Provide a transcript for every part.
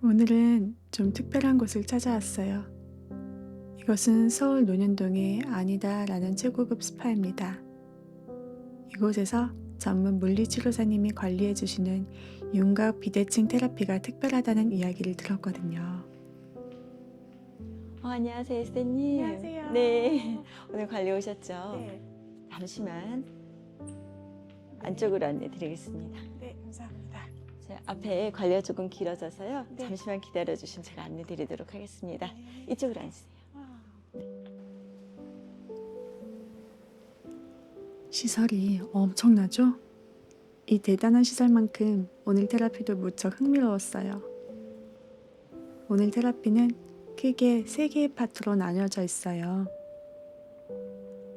오늘은 좀 특별한 곳을 찾아왔어요. 이것은 서울 논현동의 아니다라는 최고급 스파입니다. 이곳에서 전문 물리치료사님이 관리해주시는 윤곽 비대칭 테라피가 특별하다는 이야기를 들었거든요. 안녕하세요, 에스테님. 안녕하세요. 네, 오늘 관리 오셨죠? 네, 잠시만 안쪽으로 안내 드리겠습니다. 네, 감사합니다. 제 앞에 관리가 조금 길어져서요. 네. 잠시만 기다려 주시면 제가 안내 드리도록 하겠습니다. 네. 이쪽으로 앉으세요. 시설이 엄청나죠? 이 대단한 시설만큼 오늘 테라피도 무척 흥미로웠어요. 오늘 테라피는 크게 3개의 파트로 나뉘어져 있어요.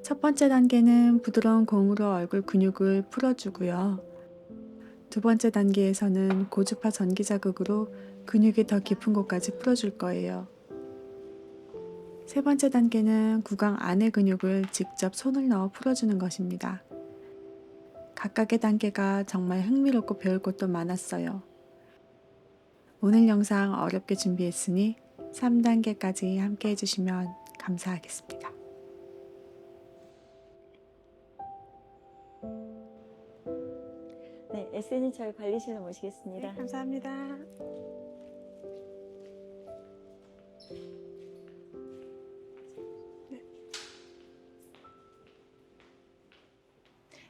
첫 번째 단계는 부드러운 공으로 얼굴 근육을 풀어주고요. 두 번째 단계에서는 고주파 전기 자극으로 근육이 더 깊은 곳까지 풀어줄 거예요. 세 번째 단계는 구강 안의 근육을 직접 손을 넣어 풀어주는 것입니다. 각각의 단계가 정말 흥미롭고 배울 것도 많았어요. 오늘 영상 어렵게 준비했으니 3단계까지 함께 해주시면 감사하겠습니다. 네, 에스테님 저희 관리실로 모시겠습니다. 네, 감사합니다.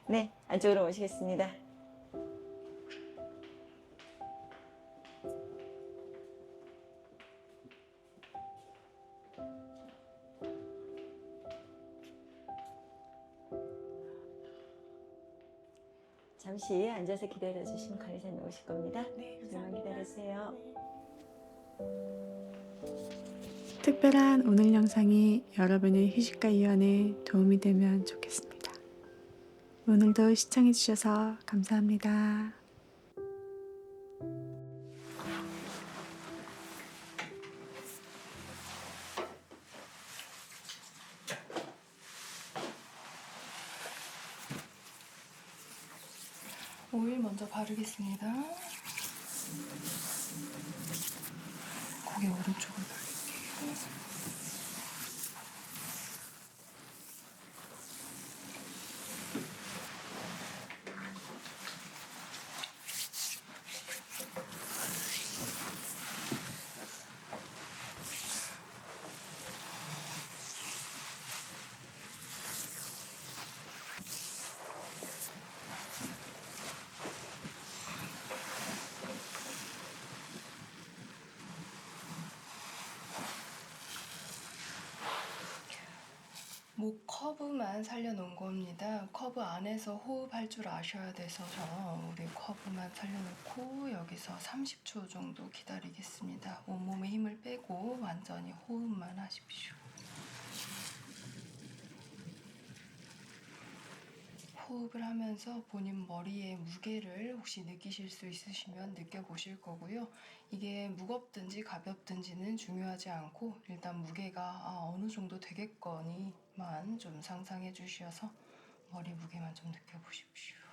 네, 안쪽으로 모시겠습니다. 잠시 앉아서 기다려 주시면 관리사님 오실 겁니다. 네, 조금만 기다리세요. 특별한 오늘 영상이 여러분의 휴식과 이완에 도움이 되면 좋겠습니다. 오늘도 시청해주셔서 감사합니다. 오일 먼저 바르겠습니다. 고개 오른쪽을 돌릴게요. 목 커브만 살려놓은 겁니다. 커브 안에서 호흡할 줄 아셔야 돼서요. 우리 커브만 살려놓고 여기서 30초 정도 기다리겠습니다. 온몸에 힘을 빼고 완전히 호흡만 하십시오. 호흡을 하면서 본인 머리의 무게를 혹시 느끼실 수 있으시면 느껴보실 거고요. 이게 무겁든지 가볍든지는 중요하지 않고 일단 무게가 어느 정도 되겠거니만 좀 상상해 주셔서 머리 무게만 좀 느껴보십시오.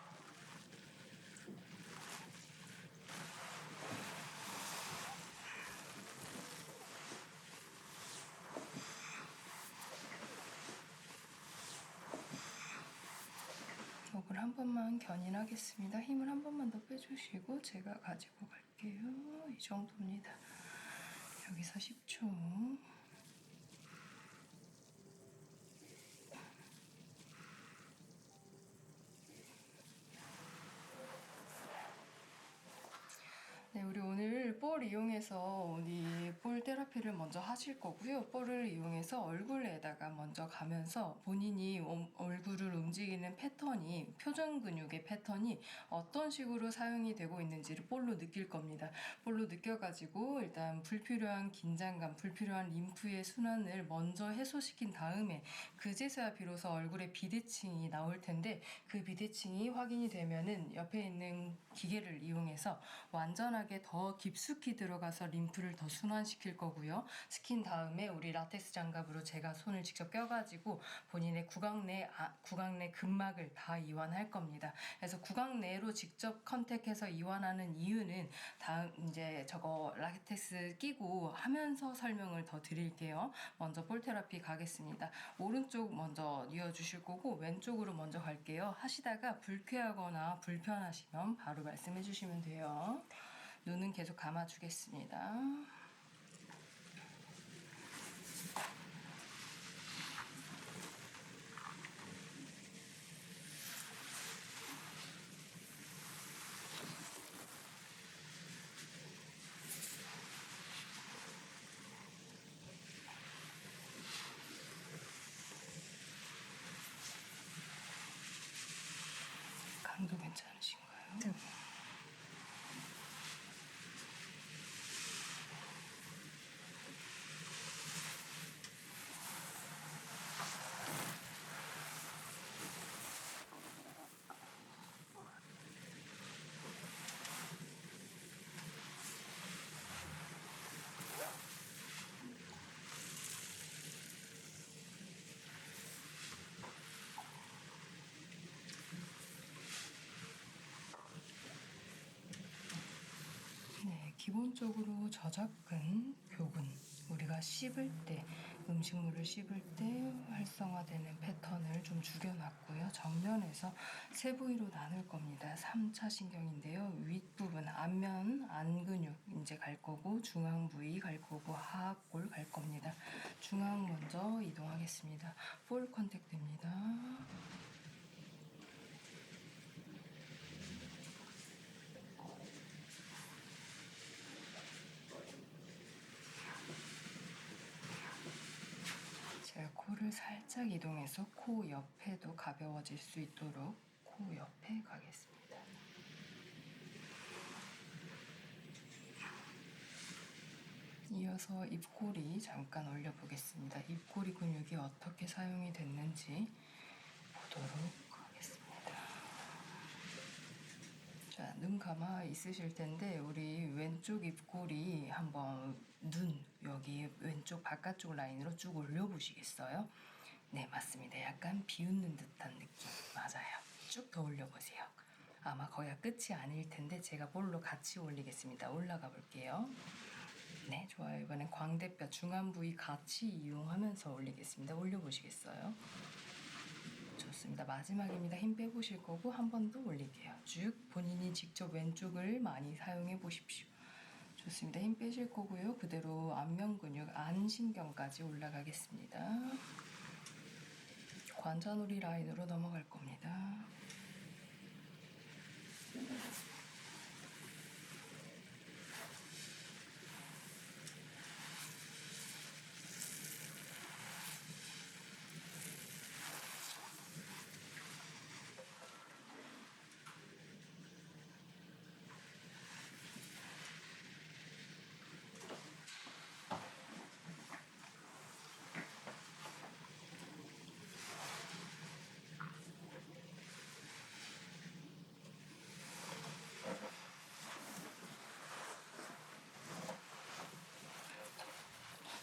목을 한 번만 견인하겠습니다. 힘을 한 번만 더 빼주시고 제가 가지고 갈게요. 이 정도입니다. 여기서 10초. 네, 우리 오늘 볼 이용해서 이 볼 테라피를 먼저 하실 거고요. 볼을 이용해서 얼굴에다가 먼저 가면서 본인이 얼굴을 움직이는 패턴이, 표정 근육의 패턴이 어떤 식으로 사용이 되고 있는지를 볼로 느낄 겁니다. 볼로 느껴가지고 일단 불필요한 긴장감, 불필요한 림프의 순환을 먼저 해소시킨 다음에 그제서야 비로소 얼굴에 비대칭이 나올 텐데 그 비대칭이 확인이 되면은 옆에 있는 기계를 이용해서 완전하게 더 깊숙이 깊이 들어가서 림프를 더 순환시킬 거고요. 스킨 다음에 우리 라텍스 장갑으로 제가 손을 직접 껴가지고 본인의 구강 내 근막을 다 이완할 겁니다. 그래서 구강 내로 직접 컨택해서 이완하는 이유는 다음 이제 저거 라텍스 끼고 하면서 설명을 더 드릴게요. 먼저 볼 테라피 가겠습니다. 오른쪽 먼저 이어주실 거고 왼쪽으로 먼저 갈게요. 하시다가 불쾌하거나 불편하시면 바로 말씀해 주시면 돼요. 눈은 계속 감아주겠습니다. 강도 괜찮으신가요? 네. 네, 기본적으로 저작근, 교근, 우리가 씹을 때, 음식물을 씹을 때 활성화되는 패턴을 좀 죽여놨고요. 정면에서 세 부위로 나눌 겁니다. 3차 신경인데요. 윗부분, 안면, 안근육 이제 갈 거고, 중앙 부위 갈 거고, 하악골 갈 겁니다. 중앙 먼저 이동하겠습니다. 볼 컨택 됩니다. 제가 코를 살짝 이동해서 코 옆에도 가벼워질 수 있도록 코 옆에 가겠습니다. 이어서 입꼬리 잠깐 올려보겠습니다. 입꼬리 근육이 어떻게 사용이 됐는지 보도록 하겠습니다. 자, 눈 감아 있으실 텐데 우리 왼쪽 입꼬리 한번 눈 여기 왼쪽 바깥쪽 라인으로 쭉 올려보시겠어요? 네, 맞습니다. 약간 비웃는 듯한 느낌 맞아요. 쭉 더 올려보세요. 아마 거기가 끝이 아닐 텐데 제가 볼로 같이 올리겠습니다. 올라가 볼게요. 네, 좋아요. 이번엔 광대뼈 중안 부위 같이 이용하면서 올리겠습니다. 올려보시겠어요? 좋습니다. 마지막입니다. 힘 빼보실 거고 한 번 더 올릴게요. 쭉 본인이 직접 왼쪽을 많이 사용해 보십시오. 좋습니다. 힘 빼실 거고요. 그대로 안면 근육, 안신경까지 올라가겠습니다. 관자놀이 라인으로 넘어갈 겁니다.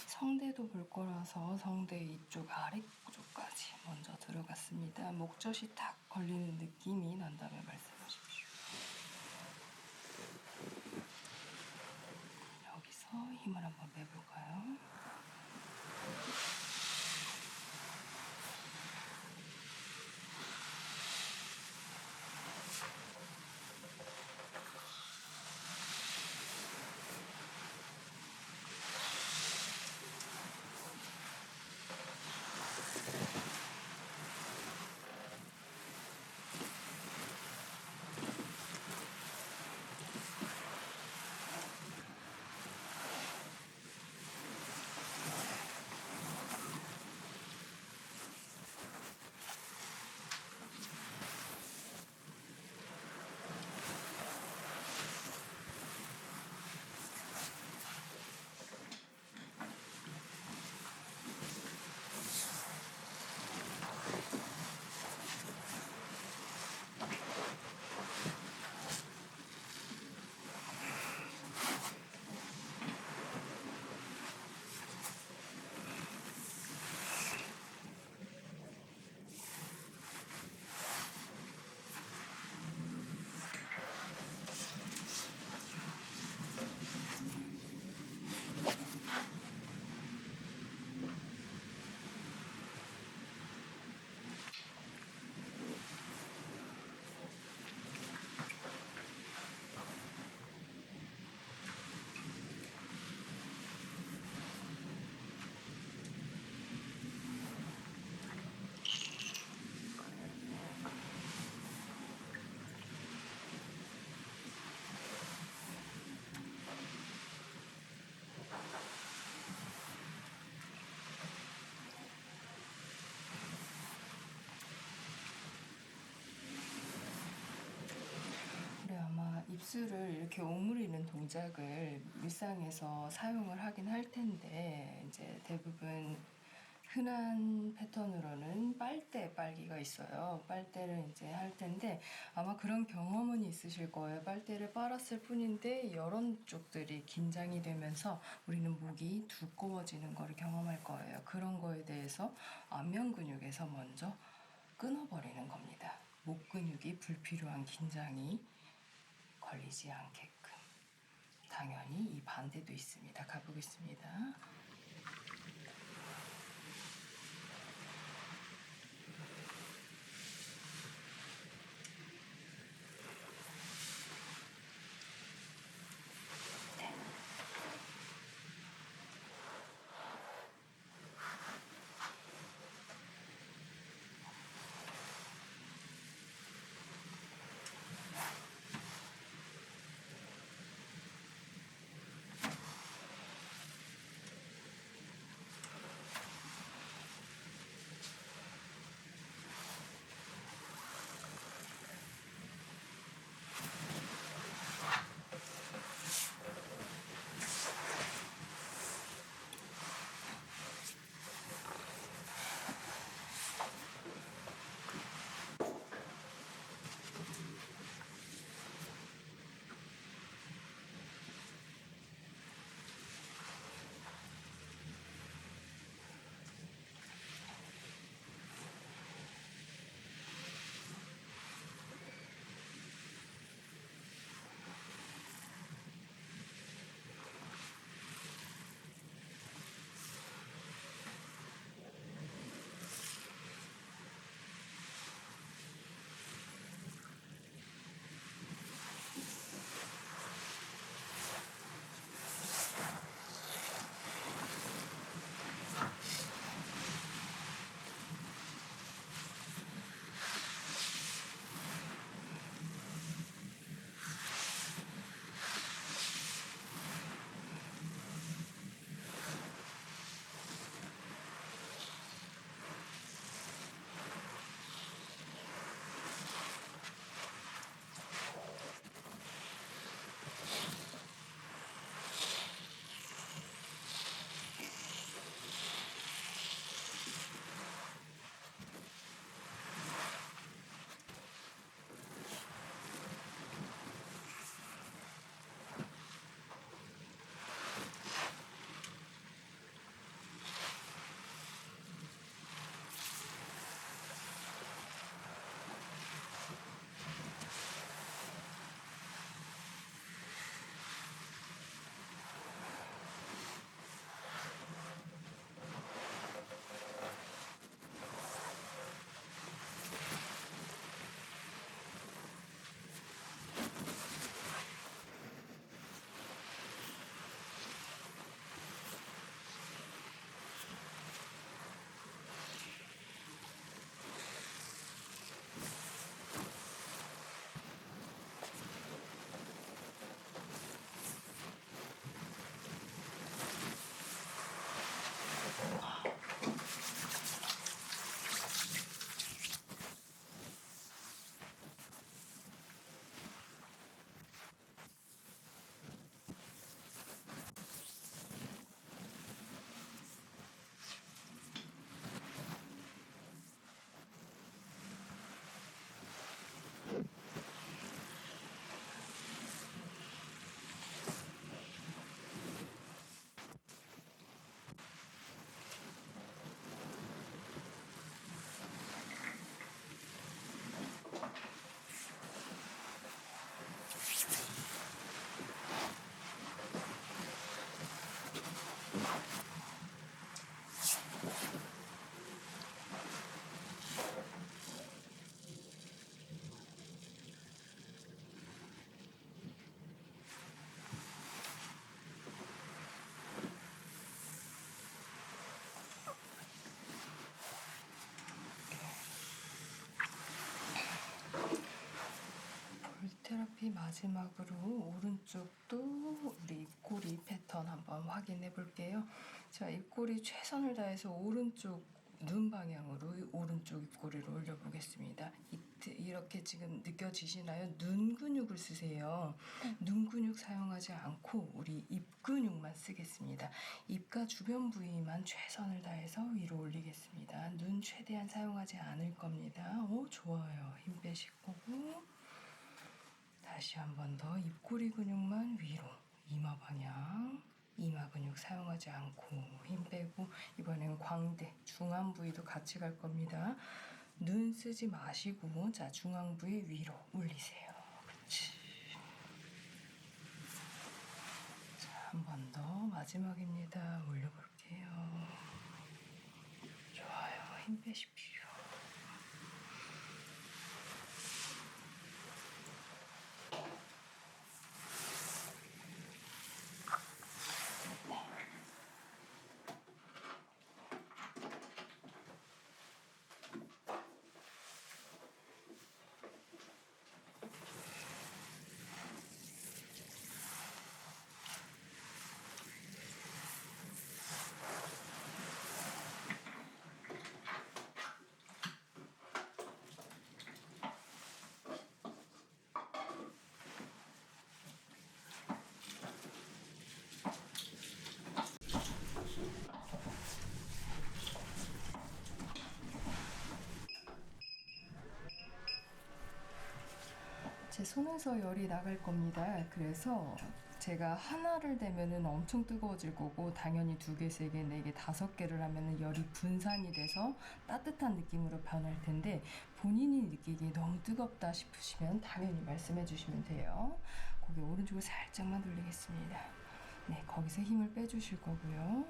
성대도 볼 거라서 성대 이쪽 아래쪽까지 먼저 들어갔습니다. 목젖이 탁 걸리는 느낌이 난다면 말씀하십시오. 여기서 힘을 한번 빼볼까요? 시술을 이렇게 오므리는 동작을 일상에서 사용을 하긴 할 텐데, 이제 대부분 흔한 패턴으로는 빨대 빨기가 있어요. 빨대를 이제 할 텐데 아마 그런 경험은 있으실 거예요. 빨대를 빨았을 뿐인데 이런 쪽들이 긴장이 되면서 우리는 목이 두꺼워지는 거를 경험할 거예요. 그런 거에 대해서 안면 근육에서 먼저 끊어버리는 겁니다. 목 근육이 불필요한 긴장이 걸리지 않게끔. 당연히 이 반대도 있습니다. 가보겠습니다. 테라피 마지막으로 오른쪽도 우리 입꼬리 패턴 한번 확인해 볼게요. 자, 입꼬리 최선을 다해서 오른쪽 눈 방향으로 오른쪽 입꼬리를 올려보겠습니다. 이렇게 지금 느껴지시나요? 눈 근육을 쓰세요. 눈 근육 사용하지 않고 우리 입 근육만 쓰겠습니다. 입가 주변 부위만 최선을 다해서 위로 올리겠습니다. 눈 최대한 사용하지 않을 겁니다. 오, 좋아요. 힘 빼실 거고 다시 한 번 더 입꼬리 근육만 위로, 이마 방향. 이마 근육 사용하지 않고 힘 빼고 이번엔 광대, 중안 부위도 같이 갈 겁니다. 눈 쓰지 마시고 자 중앙 부위 위로 올리세요. 그렇지. 자, 한 번 더 마지막입니다. 올려볼게요. 좋아요. 힘 빼십시오. 제 손에서 열이 나갈 겁니다. 그래서 제가 하나를 대면은 엄청 뜨거워질 거고 당연히 2개, 3개, 4개, 5개를 하면은 열이 분산이 돼서 따뜻한 느낌으로 변할 텐데 본인이 느끼기에 너무 뜨겁다 싶으시면 당연히 말씀해 주시면 돼요. 고개 오른쪽을 살짝만 돌리겠습니다. 네, 거기서 힘을 빼주실 거고요.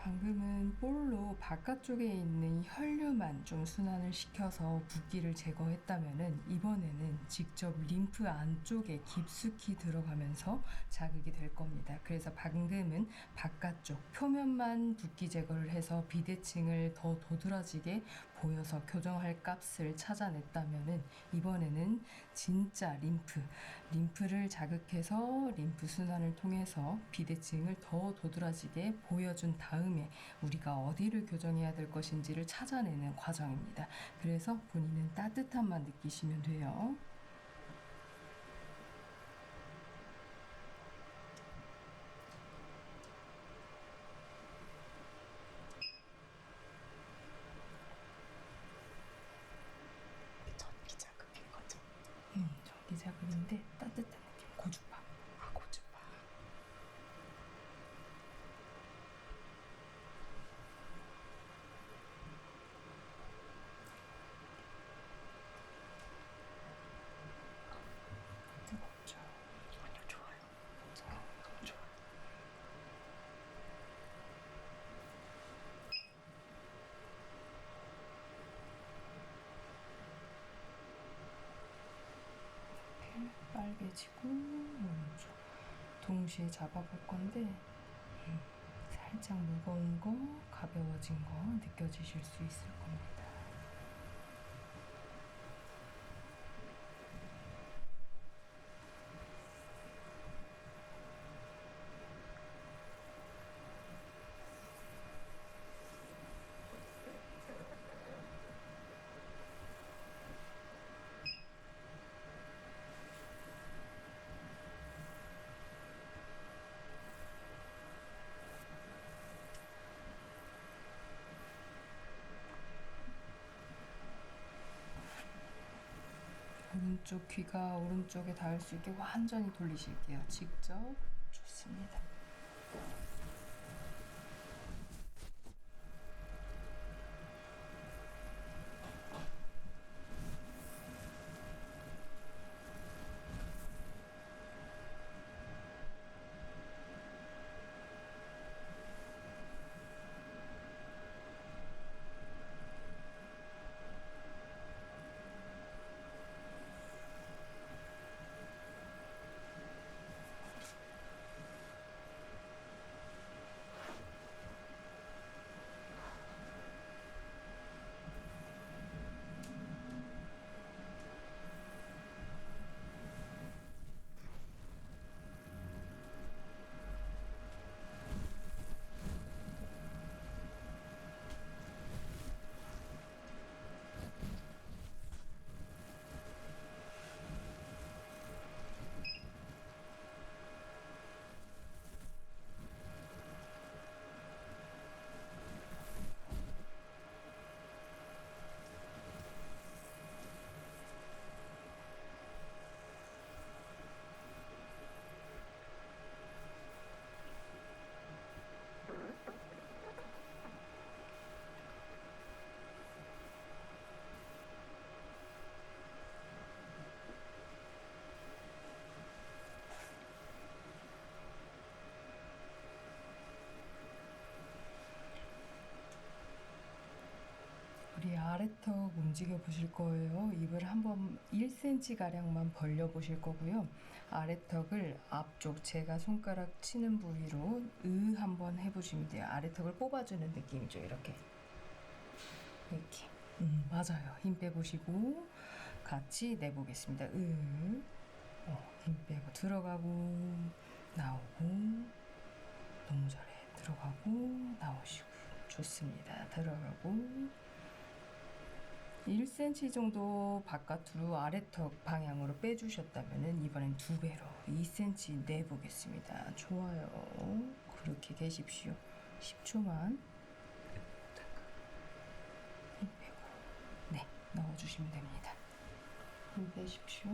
방금은 볼로 바깥쪽에 있는 혈류만 좀 순환을 시켜서 붓기를 제거했다면은 이번에는 직접 림프 안쪽에 깊숙이 들어가면서 자극이 될 겁니다. 그래서 방금은 바깥쪽 표면만 붓기 제거를 해서 비대칭을 더 도드라지게 보여서 교정할 값을 찾아냈다면은 이번에는 진짜 림프를 자극해서 림프 순환을 통해서 비대칭을 더 도드라지게 보여준 다음에 우리가 어디를 교정해야 될 것인지를 찾아내는 과정입니다. 그래서 본인은 따뜻함만 느끼시면 돼요. 전기 자극인 거죠? 전기 자극인데 따뜻한 느낌. 고주파. 고주파. 뜨겁죠? 아니요, 좋아요. 너무 좋아요. 이렇게 빨개지고 오른쪽 동시에 잡아볼 건데 살짝 무거운 거, 가벼워진 거 느껴지실 수 있을 겁니다. 오른쪽 귀가 오른쪽에 닿을 수 있게 완전히 돌리실게요. 직접. 좋습니다. 여기 아래턱 움직여 보실 거예요. 입을 한번 1cm 가량만 벌려 보실 거고요. 아래턱을 앞쪽 제가 손가락 치는 부위로 한번 해보시면 돼요. 아래턱을 뽑아주는 느낌이죠. 이렇게. 맞아요. 힘 빼보시고 같이 내보겠습니다. 힘 빼고 들어가고 나오고. 너무 잘해. 들어가고 나오시고. 좋습니다. 들어가고 1cm 정도 바깥으로 아래턱 방향으로 빼주셨다면 이번엔 2배로 2cm 내보겠습니다. 좋아요. 그렇게 계십시오. 10초만 힘 빼고 네, 넣어주시면 됩니다. 힘 빼십시오.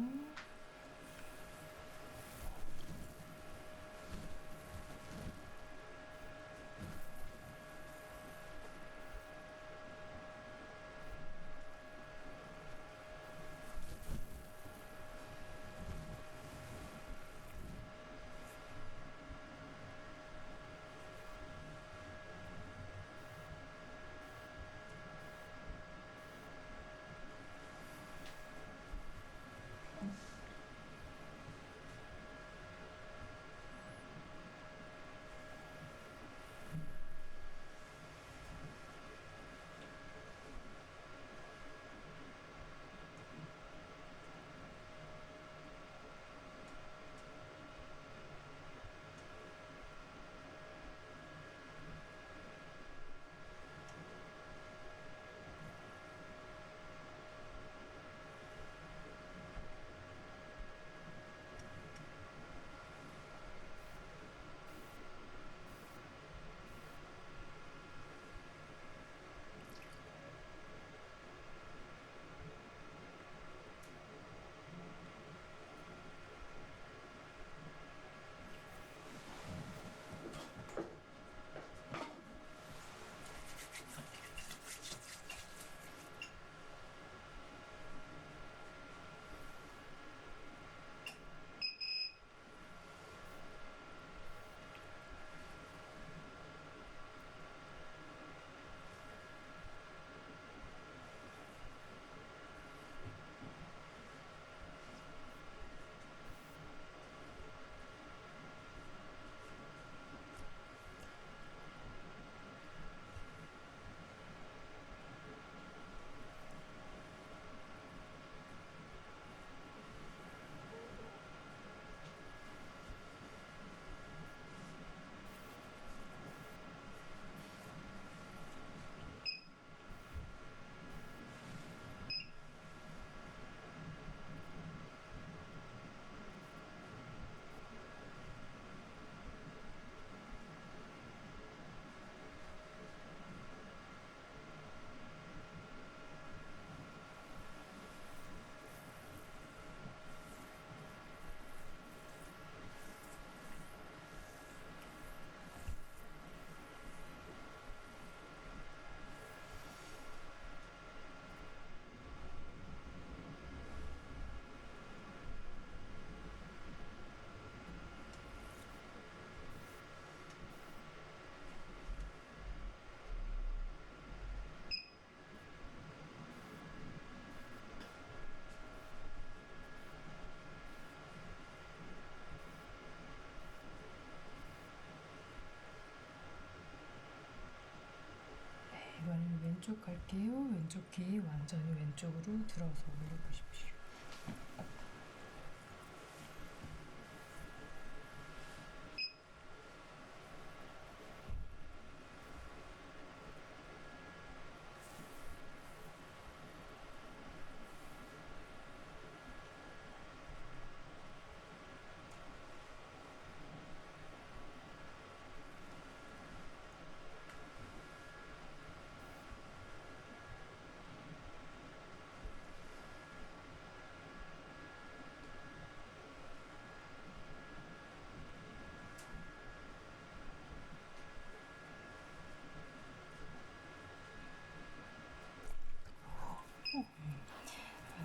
이번엔 왼쪽 갈게요. 왼쪽 귀 완전히 왼쪽으로 들어서 올려보십시오.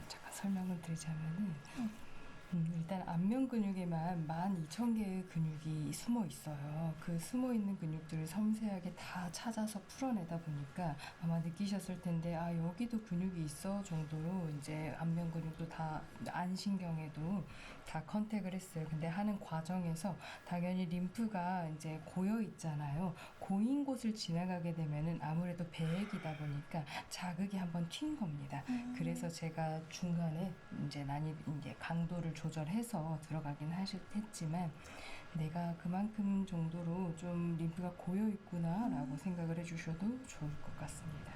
잠깐 설명을 드리자면은 일단 안면 근육에만 12,000개의 근육이 숨어 있어요. 그 숨어 있는 근육들을 섬세하게 다 찾아서 풀어내다 보니까 아마 느끼셨을 텐데, 아, 여기도 근육이 있어 정도로 이제 안면 근육도 다 안신경에도 다 컨택을 했어요. 근데 하는 과정에서 당연히 림프가 이제 고여 있잖아요. 고인 곳을 지나가게 되면은 아무래도 배액이다 보니까 자극이 한번 튄 겁니다. 그래서 제가 중간에 이제 이제 강도를 조절해서 들어가긴 했지만, 내가 그만큼 정도로 좀 림프가 고여 있구나라고 생각을 해주셔도 좋을 것 같습니다.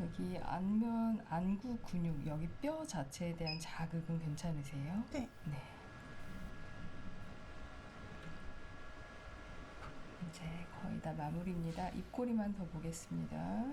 여기 안구 근육, 여기 뼈 자체에 대한 자극은 괜찮으세요? 네. 네. 이제 거의 다 마무리입니다. 입꼬리만 더 보겠습니다.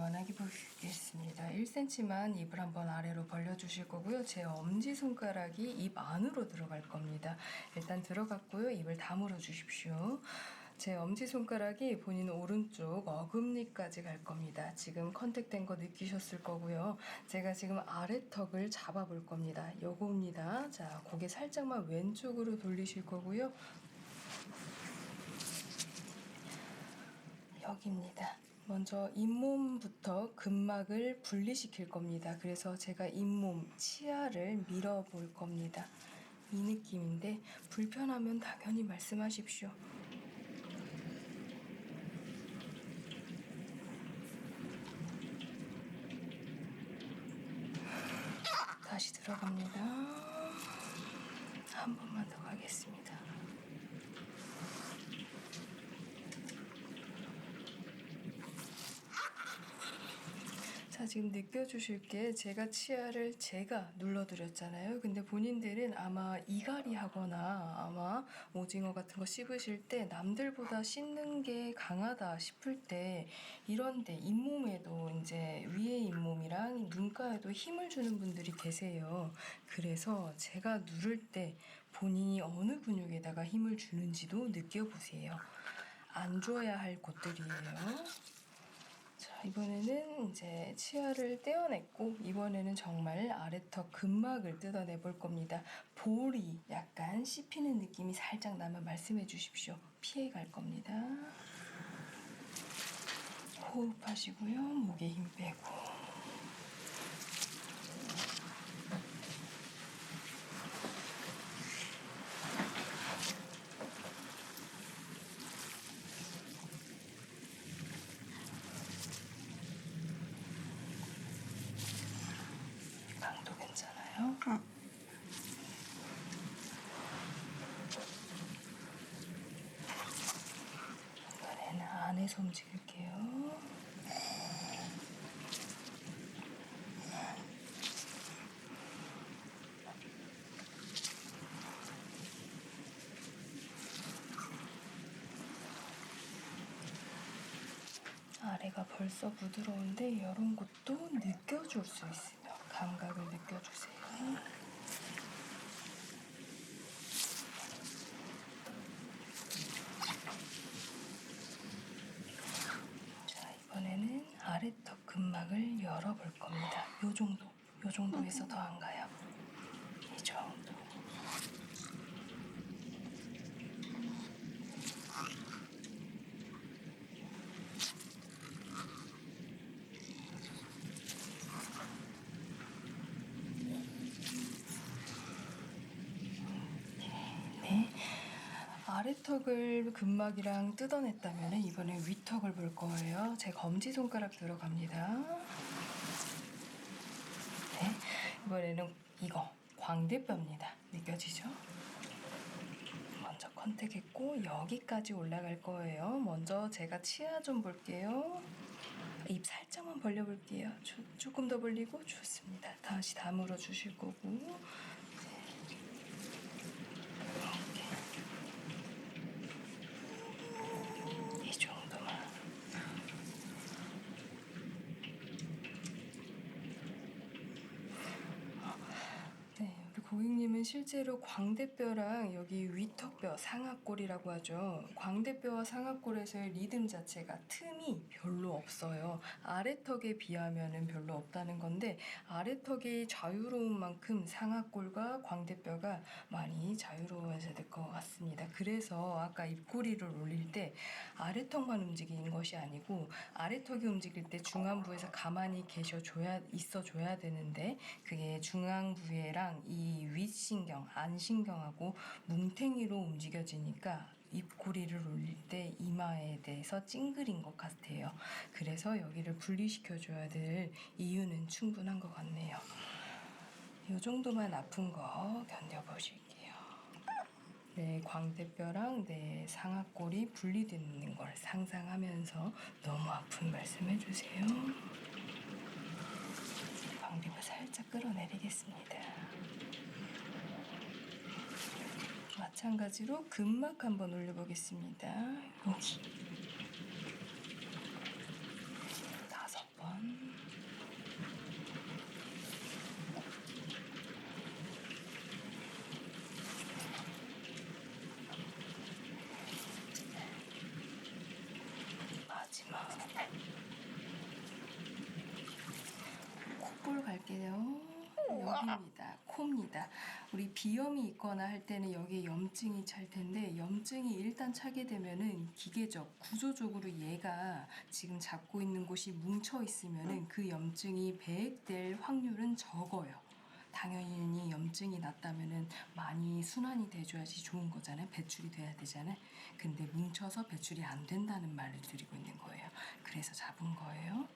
시원하게 보시겠습니다. 1cm만 입을 한번 아래로 벌려주실 거고요. 제 엄지손가락이 입 안으로 들어갈 겁니다. 일단 들어갔고요. 입을 다물어 주십시오. 제 엄지손가락이 본인 오른쪽 어금니까지 갈 겁니다. 지금 컨택된 거 느끼셨을 거고요. 제가 지금 아래턱을 잡아볼 겁니다. 요겁니다. 자, 고개 살짝만 왼쪽으로 돌리실 거고요. 여기입니다. 먼저 잇몸부터 근막을 분리시킬 겁니다. 그래서 제가 잇몸, 치아를 밀어볼 겁니다. 이 느낌인데 불편하면 당연히 말씀하십시오. 다시 들어갑니다. 한 번만 더 가겠습니다. 자, 지금 느껴주실 게 제가 치아를 제가 눌러드렸잖아요. 근데 본인들은 아마 이갈이 하거나 아마 오징어 같은 거 씹으실 때 남들보다 씹는 게 강하다 싶을 때 이런데 잇몸에도 이제 위에 잇몸이랑 눈가에도 힘을 주는 분들이 계세요. 그래서 제가 누를 때 본인이 어느 근육에다가 힘을 주는지도 느껴보세요. 안 줘야 할 곳들이에요. 자, 이번에는 이제 치아를 떼어냈고 이번에는 정말 아래턱 근막을 뜯어내 볼 겁니다. 볼이 약간 씹히는 느낌이 살짝 나면 말씀해 주십시오. 피해 갈 겁니다. 호흡하시고요. 목에 힘 빼고. 강도 괜찮아요? 이번에는 안에서 움직일게요. 아래가 벌써 부드러운데 이런 것도 느껴줄 수 있으며 감각을 느껴주세요. 자, 이번에는 아래턱 근막을 열어볼 겁니다. 요 정도에서 더 안 가요. 이 정도. 네. 아래턱을 근막이랑 뜯어냈다면 이번에 위턱을 볼 거예요. 제 검지손가락 들어갑니다. 네. 이번에는 이거 광대뼈입니다. 느껴지죠? 먼저 컨택했고 여기까지 올라갈 거예요. 먼저 제가 치아 좀 볼게요. 입 살짝만 벌려볼게요. 조금 더 벌리고 좋습니다. 다시 다물어 주실 거고. 이 정도만. 네, 우리 고객님은 실제로 광대뼈랑 여기 위턱뼈, 상악골이라고 하죠. 광대뼈와 상악골에서의 리듬 자체가 틈이 별로 없어요. 아래턱에 비하면 별로 없다는 건데 아래턱이 자유로운 만큼 상악골과 광대뼈가 많이 자유로워져야 될 것 같습니다. 그래서 아까 입꼬리를 올릴 때 아래턱만 움직이는 것이 아니고 아래턱이 움직일 때 중안부에서 가만히 있어줘야 되는데 그게 중앙부에랑 이 윗신경, 안신경하고 뭉탱이로 움직여지니까 입꼬리를 올릴 때 이마에 대해서 찡그린 것 같아요. 그래서 여기를 분리시켜줘야 될 이유는 충분한 것 같네요. 이 정도만 아픈 거 견뎌보실게요. 네, 광대뼈랑 내 상악골이 분리되는 걸 상상하면서 너무 아픈 말씀해주세요. 광대뼈 살짝 끌어내리겠습니다. 마찬가지로 근막 한번 올려보겠습니다. 여기 5번. 코입니다. 우리 비염이 있거나 할 때는 여기에 염증이 찰 텐데 염증이 일단 차게 되면은 기계적, 구조적으로 얘가 지금 잡고 있는 곳이 뭉쳐 있으면은 그 염증이 배액될 확률은 적어요. 당연히 염증이 났다면은 많이 순환이 돼줘야지 좋은 거잖아요. 배출이 돼야 되잖아요. 근데 뭉쳐서 배출이 안 된다는 말을 드리고 있는 거예요. 그래서 잡은 거예요.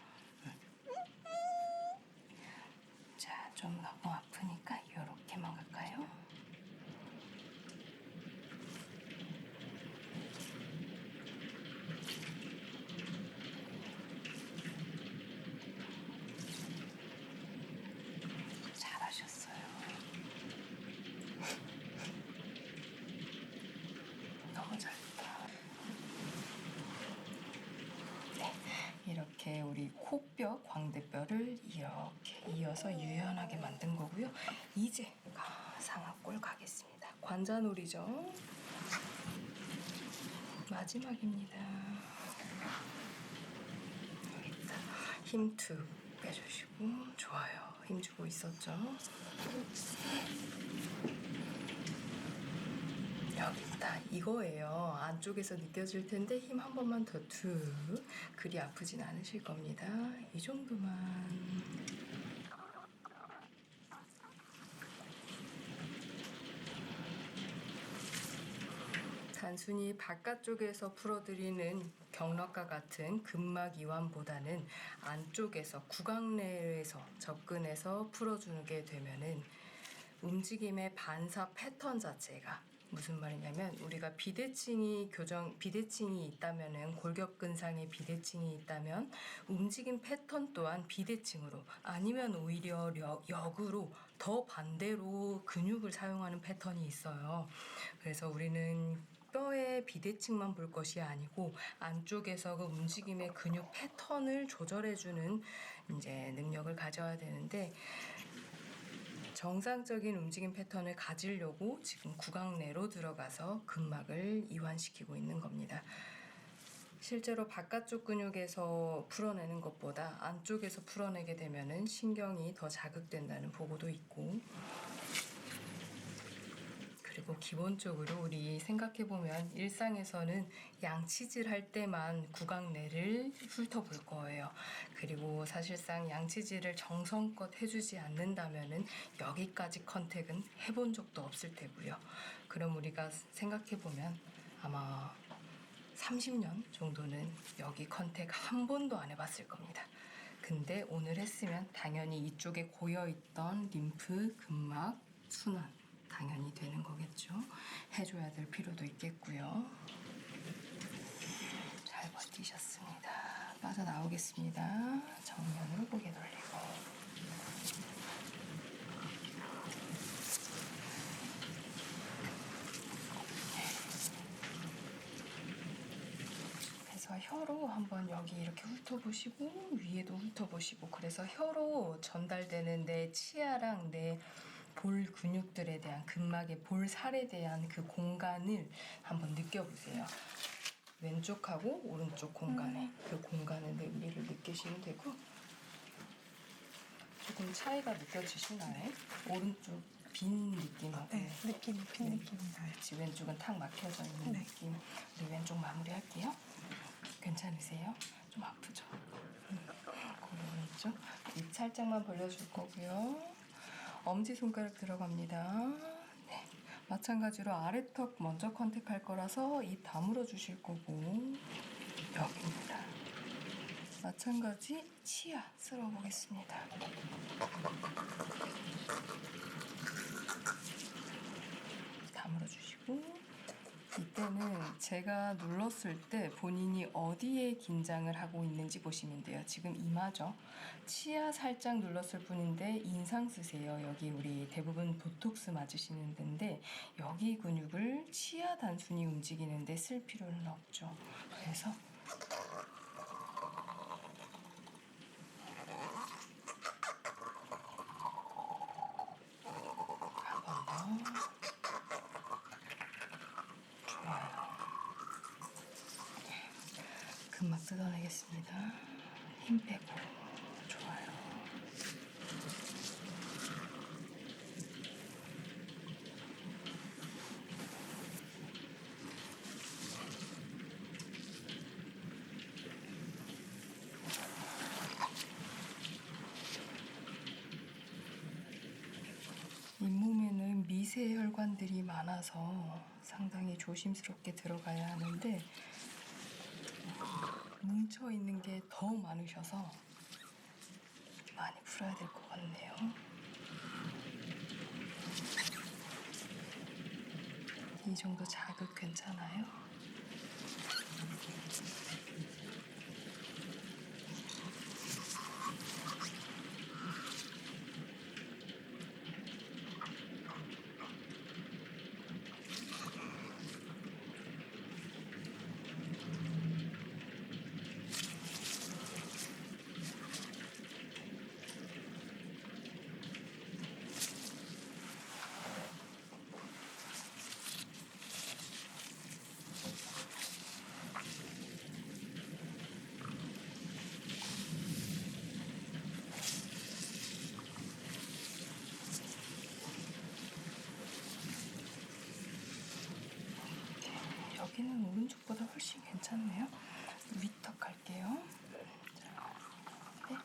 자, 좀 너무 아프니까 이렇게만 갈까요? 잘하셨어요. 너무 잘했다. 네, 이렇게 우리 코뼈, 광대뼈를 이렇게 이어서 유연하게 만든 거고요. 이제 상악골 가겠습니다. 관자놀이죠. 마지막입니다. 여기 있다. 힘 툭 빼주시고 좋아요. 힘주고 있었죠. 여기 있다. 이거예요. 안쪽에서 느껴질 텐데 힘 한 번만 더 툭. 그리 아프진 않으실 겁니다. 이 정도만. 단순히 바깥쪽에서 풀어드리는 경락과 같은 근막 이완보다는 안쪽에서 구강 내에서 접근해서 풀어주게 되면은 움직임의 반사 패턴 자체가 무슨 말이냐면 우리가 비대칭이 있다면은 골격근상의 비대칭이 있다면 움직임 패턴 또한 비대칭으로 아니면 오히려 역으로 더 반대로 근육을 사용하는 패턴이 있어요. 그래서 우리는 뼈의 비대칭만 볼 것이 아니고 안쪽에서 그 움직임의 근육 패턴을 조절해주는 이제 능력을 가져야 되는데 정상적인 움직임 패턴을 가지려고 지금 구강 내로 들어가서 근막을 이완시키고 있는 겁니다. 실제로 바깥쪽 근육에서 풀어내는 것보다 안쪽에서 풀어내게 되면은 신경이 더 자극된다는 보고도 있고 그리고 기본적으로 우리 생각해보면 일상에서는 양치질 할 때만 구강 내를 훑어볼 거예요. 그리고 사실상 양치질을 정성껏 해주지 않는다면은 여기까지 컨택은 해본 적도 없을 테고요. 그럼 우리가 생각해보면 아마 30년 정도는 여기 컨택 한 번도 안 해봤을 겁니다. 근데 오늘 했으면 당연히 이쪽에 고여있던 림프, 근막, 순환 당연히 되는 거겠죠. 해줘야 될 필요도 있겠고요. 잘 버티셨습니다. 빠져나오겠습니다. 정면으로 고개 돌리고 그래서 혀로 한번 여기 이렇게 훑어보시고 위에도 훑어보시고 그래서 혀로 전달되는 내 치아랑 내 볼 근육들에 대한 근막의 볼살에 대한 그 공간을 한번 느껴보세요. 왼쪽하고 오른쪽 공간에 그 공간의 의미를 느끼시면 되고 조금 차이가 느껴지시나요? 오른쪽 빈 느낌하고 네, 빈 느낌이 나요. 그치, 왼쪽은 탁 막혀져 있는 느낌. 우리 왼쪽 마무리할게요. 괜찮으세요? 좀 아프죠? 오른쪽 입 살짝만 벌려줄 거고요. 엄지손가락 들어갑니다. 네, 마찬가지로 아래턱 먼저 컨택할 거라서 입 다물어 주실 거고 여기입니다. 마찬가지 치아 쓸어 보겠습니다. 다물어 주시고 이때는 제가 눌렀을 때 본인이 어디에 긴장을 하고 있는지 보시면 돼요. 지금 이마죠. 치아 살짝 눌렀을 뿐인데 인상 쓰세요. 여기 우리 대부분 보톡스 맞으시는 데인데 여기 근육을 치아 단순히 움직이는데 쓸 필요는 없죠. 그래서 한 번 더. 근막 뜯어내겠습니다. 힘 빼고. 좋아요. 미세 혈관들이 많아서 상당히 조심스럽게 들어가야 하는데 뭉쳐 있는 게 더 많으셔서 많이 풀어야 될 것 같네요. 이 정도 자극 괜찮아요? 여기는 오른쪽보다 훨씬 괜찮네요. 윗턱 갈게요. 자, 네.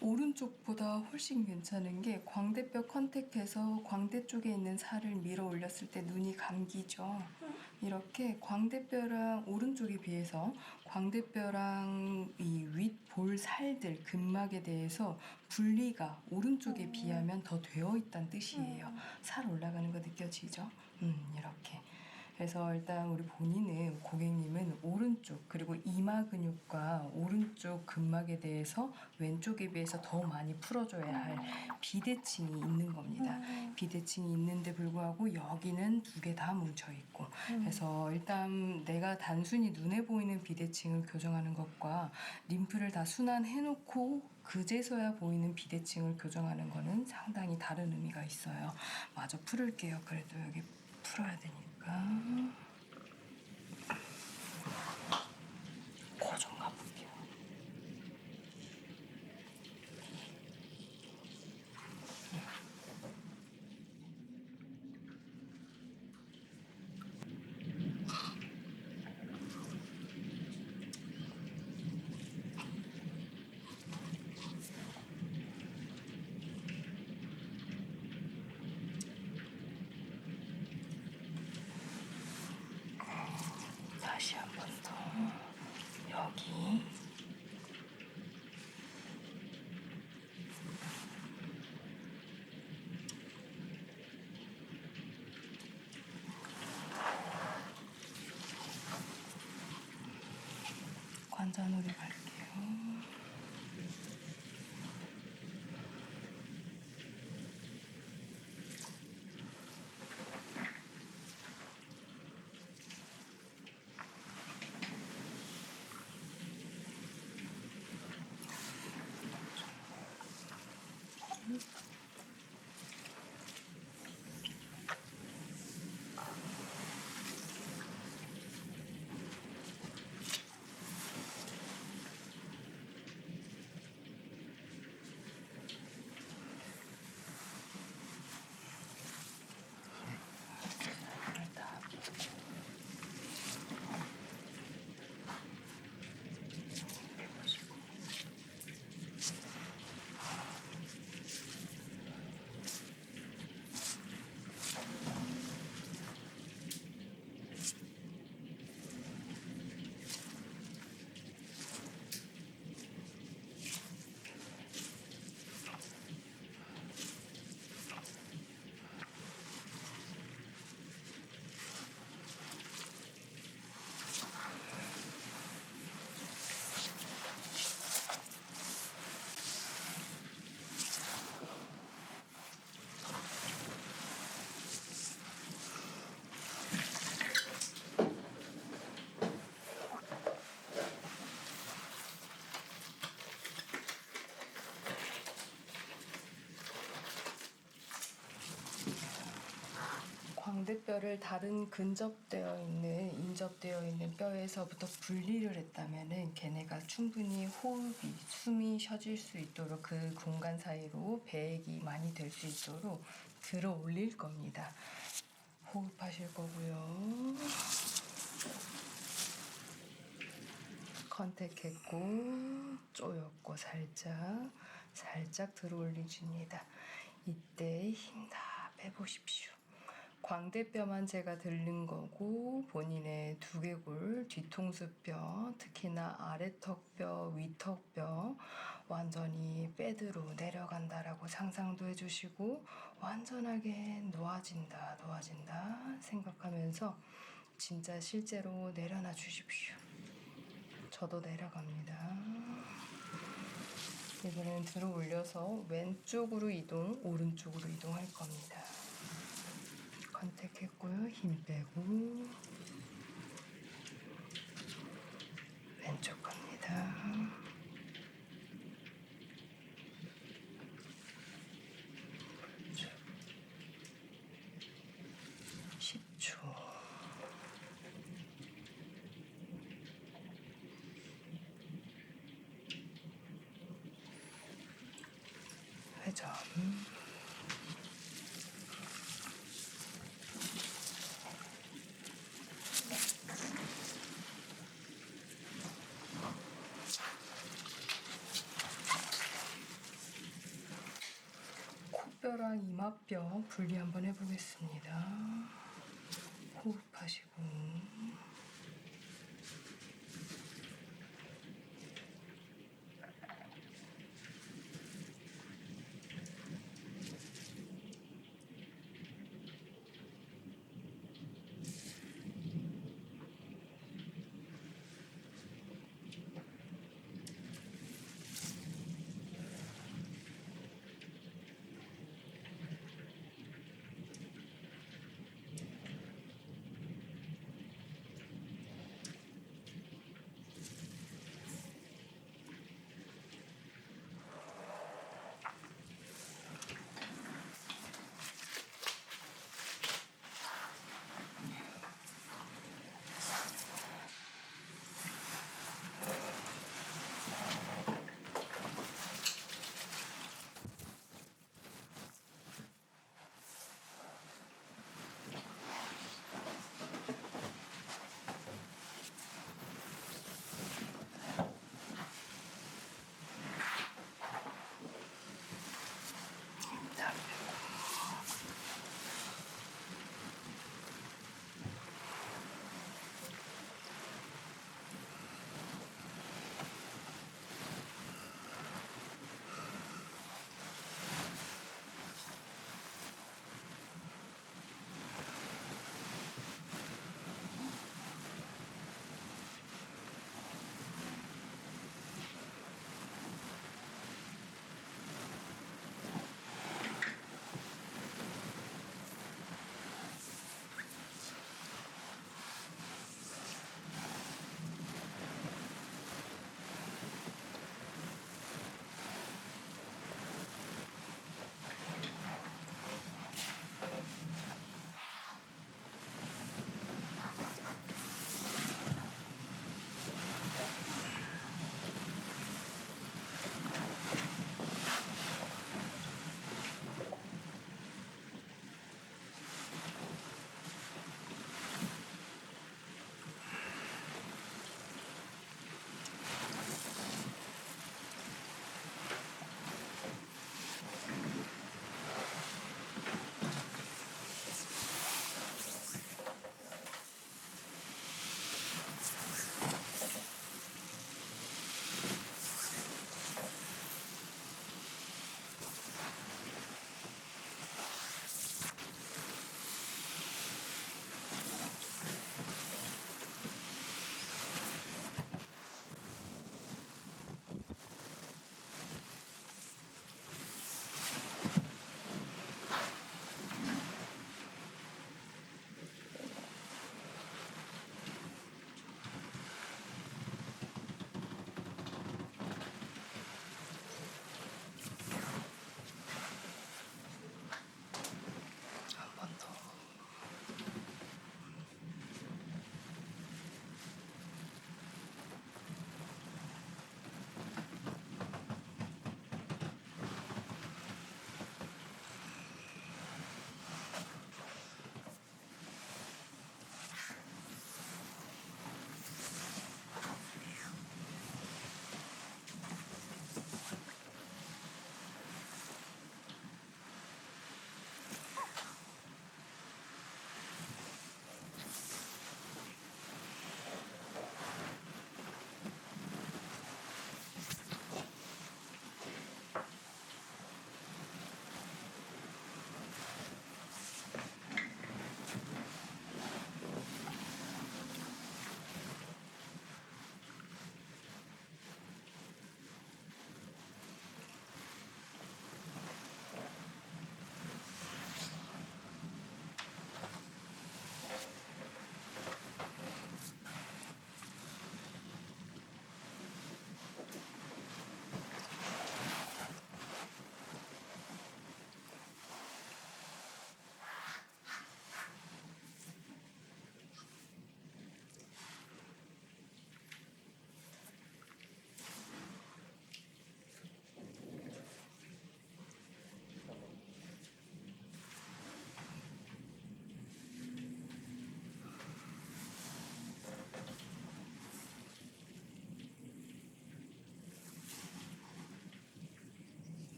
오른쪽보다 훨씬 괜찮은 게 광대뼈 컨택해서 광대 쪽에 있는 살을 밀어 올렸을 때 눈이 감기죠. 이렇게 광대뼈랑 오른쪽에 비해서 광대뼈랑 이 윗볼 살들 근막에 대해서 분리가 오른쪽에 비하면 더 되어 있다는 뜻이에요. 살 올라가는 거 느껴지죠? 이렇게. 그래서 일단 우리 본인은 고객님은 오른쪽 그리고 이마 근육과 오른쪽 근막에 대해서 왼쪽에 비해서 더 많이 풀어줘야 할 비대칭이 있는 겁니다. 비대칭이 있는데 불구하고 여기는 두 개 다 뭉쳐 있고 그래서 일단 내가 단순히 눈에 보이는 비대칭을 교정하는 것과 림프를 다 순환해놓고 그제서야 보이는 비대칭을 교정하는 거는 상당히 다른 의미가 있어요. 마저 풀을게요. 그래도 여기 풀어야 되니까. 코 좀 가볼게요. 다시 한 번 더 여기 관자놀이 갈게요. 광대뼈를 다른 인접되어 있는 뼈에서부터 분리를 했다면은 걔네가 충분히 숨이 쉬어질 수 있도록 그 공간 사이로 배액이 많이 될 수 있도록 들어 올릴 겁니다. 호흡하실 거고요. 컨택했고 쪼였고 살짝 들어 올려줍니다. 이때 힘 다 빼보십시오. 광대뼈만 제가 들른 거고 본인의 두개골, 뒤통수뼈, 특히나 아래턱뼈, 위턱뼈 완전히 배드로 내려간다라고 상상도 해주시고 완전하게 놓아진다 생각하면서 진짜 실제로 내려놔 주십시오. 저도 내려갑니다. 이번엔 들어 올려서 왼쪽으로 이동, 오른쪽으로 이동할 겁니다. 컨택했고요. 힘 빼고 왼쪽 갑니다. 쭉 10초. 회전. 코뼈랑 이마뼈 분리 한번 해보겠습니다. 호흡하시고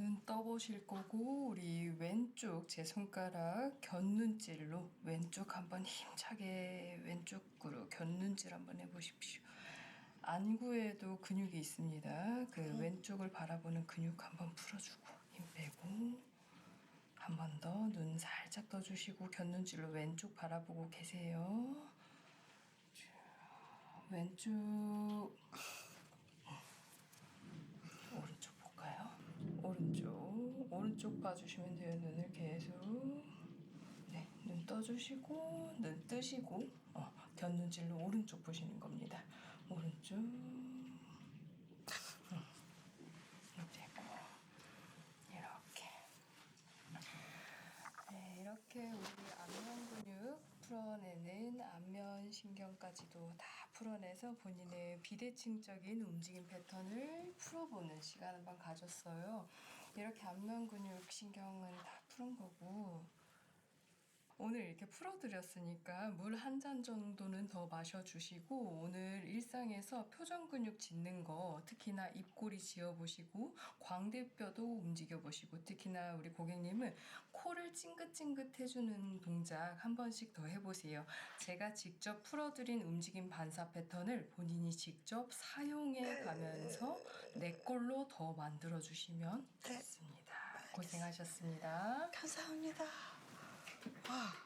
눈 떠보실 거고 우리 왼쪽 제 손가락 곁눈질로 왼쪽 한번 힘차게 왼쪽으로 곁눈질 한번 해보십시오. 안구에도 근육이 있습니다. 그 왼쪽을 바라보는 근육 한번 풀어주고 힘 빼고 한 번 더 눈 살짝 떠주시고 곁눈질로 왼쪽 바라보고 계세요. 왼쪽 오른쪽 볼까요? 오른쪽 봐주시면 돼요. 눈을 계속 네, 눈 떠주시고 눈 뜨시고 곁눈질로 오른쪽 보시는 겁니다. 오른쪽 되고 이렇게 네, 이렇게 우리 안면 근육 풀어내는 안면 신경까지도 다 풀어내서 본인의 비대칭적인 움직임 패턴을 풀어보는 시간 한번 가졌어요. 이렇게 안면 근육 신경은 다 푸는 거고 오늘 이렇게 풀어드렸으니까 물 한 잔 정도는 더 마셔주시고 오늘 일상에서 표정 근육 짓는 거 특히나 입꼬리 지어보시고 광대뼈도 움직여보시고 특히나 우리 고객님은 코를 찡긋찡긋 해주는 동작 한 번씩 더 해보세요. 제가 직접 풀어드린 움직임 반사 패턴을 본인이 직접 사용해 가면서 내 걸로 더 만들어주시면 좋습니다. 고생하셨습니다. 감사합니다. 와.